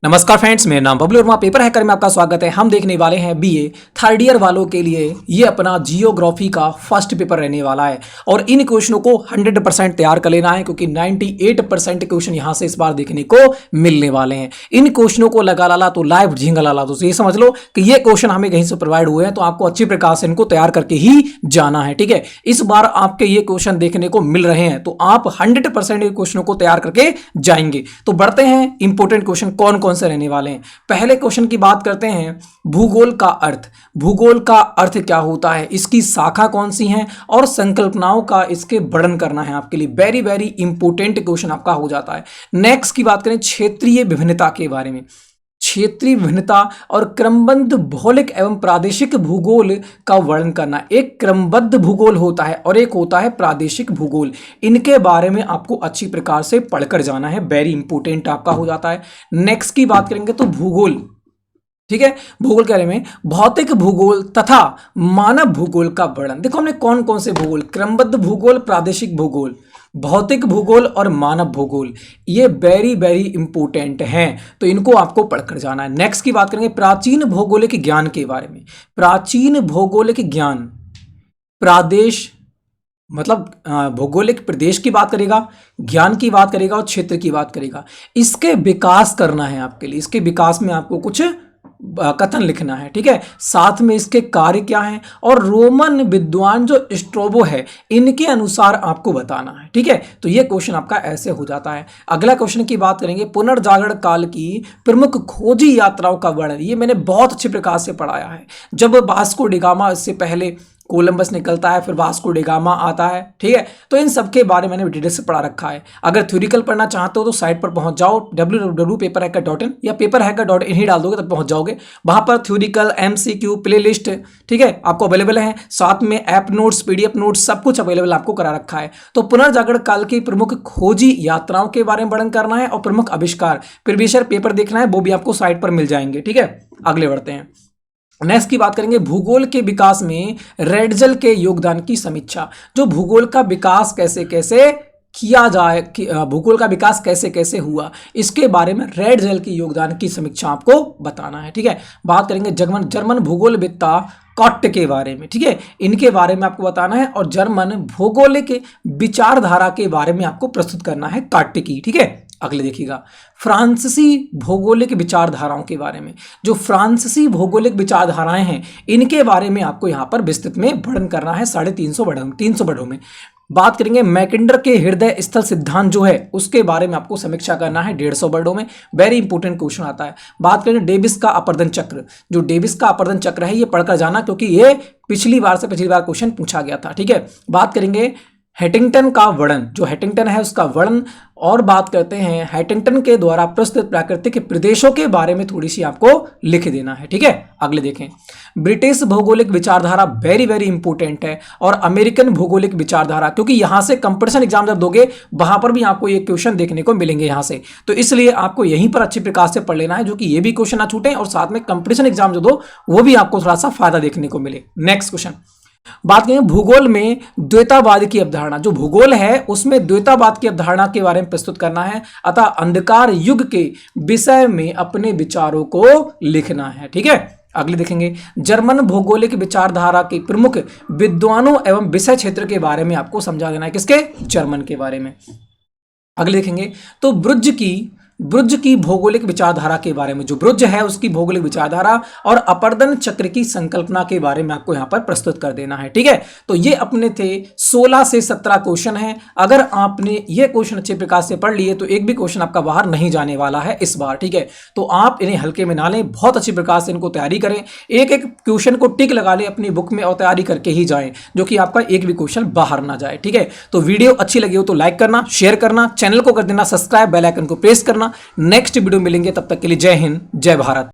नमस्कार फ्रेंड्स, मेरा नाम बबलू वर्मा, पेपर हैकर में आपका स्वागत है। हम देखने वाले हैं बीए थर्ड ईयर वालों के लिए ये अपना जियोग्राफी का फर्स्ट पेपर रहने वाला है और इन क्वेश्चनों को 100% तैयार कर लेना है क्योंकि 98% क्वेश्चन यहाँ से इस बार देखने को मिलने वाले हैं। इन क्वेश्चनों को लगा लाला तो लाइव झींगा लाला, तो ये समझ लो कि ये क्वेश्चन हमें कहीं से प्रोवाइड हुए हैं तो आपको अच्छी प्रकार से इनको तैयार करके ही जाना है। ठीक है, इस बार आपके ये क्वेश्चन देखने को मिल रहे हैं तो आप 100% क्वेश्चनों को तैयार करके जाएंगे। तो बढ़ते हैं, इंपोर्टेंट क्वेश्चन कौन कौन से रहने वाले हैं। पहले क्वेश्चन की बात करते हैं, भूगोल का अर्थ। भूगोल का अर्थ क्या होता है, इसकी शाखा कौन सी है और संकल्पनाओं का इसके वर्णन करना है आपके लिए। वेरी वेरी इंपोर्टेंट क्वेश्चन आपका हो जाता है। नेक्स्ट की बात करें क्षेत्रीय विभिन्नता के बारे में। क्षेत्रीय विभिन्नता और क्रमबद्ध भौगोलिक एवं प्रादेशिक भूगोल का वर्णन करना। एक क्रमबद्ध भूगोल होता है और एक होता है प्रादेशिक भूगोल। इनके बारे में आपको अच्छी प्रकार से पढ़कर जाना है, वेरी इंपोर्टेंट आपका हो जाता है। नेक्स्ट की बात करेंगे तो भूगोल, ठीक है, भूगोल के बारे में भौतिक भूगोल तथा मानव भूगोल का वर्णन। देखो हमने कौन कौन से भूगोल, क्रमबद्ध भूगोल, प्रादेशिक भूगोल, भौतिक भूगोल और मानव भूगोल, ये वेरी वेरी इंपॉर्टेंट हैं तो इनको आपको पढ़कर जाना है। नेक्स्ट की बात करेंगे प्राचीन भौगोलिक ज्ञान के बारे में। प्राचीन भौगोलिक ज्ञान, प्रादेश मतलब भौगोलिक प्रदेश की बात करेगा, ज्ञान की बात करेगा और क्षेत्र की बात करेगा। इसके विकास करना है आपके लिए, इसके विकास में आपको कुछ कथन लिखना है। ठीक है, साथ में इसके कार्य क्या हैं और रोमन विद्वान जो स्ट्रोबो है इनके अनुसार आपको बताना है। ठीक है, तो ये क्वेश्चन आपका ऐसे हो जाता है। अगला क्वेश्चन की बात करेंगे, पुनर्जागरण काल की प्रमुख खोजी यात्राओं का वर्णन। ये मैंने बहुत अच्छे प्रकार से पढ़ाया है। जब वास्को डी गामा, इससे पहले कोलंबस निकलता है, फिर वास्को डी गामा आता है। ठीक है, तो इन सब के बारे में मैंने डिटेल से पढ़ा रखा है। अगर थ्योरिकल पढ़ना चाहते हो तो साइट पर पहुंच जाओ, www.paperhacker.in या paperhacker.in ही डाल दोगे तब पहुंच जाओगे। वहां पर थ्योरिकल, MCQ, प्ले लिस्ट, ठीक है, आपको अवेलेबल है। साथ में ऐप नोट्स, PDF नोट्स, सब कुछ अवेलेबल आपको करा रखा है। तो पुनर्जागरण काल की प्रमुख खोजी यात्राओं के बारे में वर्णन करना है और प्रमुख आविष्कार, प्रीवियस ईयर पेपर देखना है, वो भी आपको साइट पर मिल जाएंगे। ठीक है, अगले बढ़ते हैं। नेक्स्ट की बात करेंगे भूगोल के विकास में रेडजल के योगदान की समीक्षा। जो भूगोल का विकास कैसे कैसे किया जाए, भूगोल का विकास कैसे कैसे हुआ, इसके बारे में रेडजल की योगदान की समीक्षा आपको बताना है। ठीक है, बात करेंगे जर्मन भूगोलवेत्ता कॉट के बारे में। ठीक है, इनके बारे में आपको बताना है और जर्मन भौगोलिक विचारधारा के बारे में आपको प्रस्तुत करना है, कॉट की। ठीक है, अगले देखिएगा फ्रांसीसी भौगोलिक विचारधाराओं के बारे में। जो फ्रांसीसी भौगोलिक विचारधाराएं हैं इनके बारे में आपको यहाँ पर विस्तृत में वर्णन करना है 350 वर्डों में। बात करेंगे मैकेंडर के हृदय स्थल सिद्धांत जो है उसके बारे में आपको समीक्षा करना है 150 वर्डों में। वेरी इंपॉर्टेंट क्वेश्चन आता है। बात करेंगे डेविस का अपर्दन चक्र। जो डेविस का अपर्दन चक्र है ये पढ़कर जाना क्योंकि ये पिछली बार क्वेश्चन पूछा गया था। ठीक है, बात करेंगे हैटिंगटन का वर्णन। जो हैटिंगटन है उसका वर्णन, और बात करते हैं हैटिंगटन के द्वारा प्रस्तुत प्राकृतिक प्रदेशों के बारे में थोड़ी सी आपको लिख देना है। ठीक है, अगले देखें ब्रिटिश भौगोलिक विचारधारा, वेरी वेरी इंपॉर्टेंट है, और अमेरिकन भौगोलिक विचारधारा, क्योंकि यहां से कंपटीशन एग्जाम जब दोगे वहां पर भी आपको ये क्वेश्चन देखने को मिलेंगे यहां से, तो इसलिए आपको यहीं पर अच्छी प्रकार से पढ़ लेना है जो कि ये भी क्वेश्चन ना छूटे और साथ में कंपटीशन एग्जाम जो दो वो भी आपको थोड़ा सा फायदा देखने को मिले। नेक्स्ट क्वेश्चन बात करें भूगोल में द्वैतावाद की अवधारणा। जो भूगोल है उसमें द्वैतावाद की अवधारणा के बारे में प्रस्तुत करना है, अतः अंधकार युग के विषय में अपने विचारों को लिखना है। ठीक है, अगले देखेंगे जर्मन भौगोलिक विचारधारा के प्रमुख विद्वानों एवं विषय क्षेत्र के बारे में आपको समझा देना है, किसके, जर्मन के बारे में। अगले देखेंगे तो ब्रुज की भौगोलिक विचारधारा के बारे में। जो ब्रुज है उसकी भौगोलिक विचारधारा और अपर्दन चक्र की संकल्पना के बारे में आपको यहां पर प्रस्तुत कर देना है। ठीक है, तो ये अपने थे 16 से 17 क्वेश्चन हैं। अगर आपने ये क्वेश्चन अच्छे प्रकार से पढ़ लिए तो एक भी क्वेश्चन आपका बाहर नहीं जाने वाला है इस बार। ठीक है, तो आप इन्हें हल्के में ना लें, बहुत अच्छी प्रकार से इनको तैयारी करें। एक एक क्वेश्चन को टिक लगा लें अपनी बुक में और तैयारी करके ही जाएं, जो कि आपका एक भी क्वेश्चन बाहर ना जाए। ठीक है, तो वीडियो अच्छी लगी हो तो लाइक करना, शेयर करना, चैनल को कर देना सब्सक्राइब, बेल आइकन को प्रेस करना। नेक्स्ट वीडियो मिलेंगे, तब तक के लिए जय हिंद, जय भारत।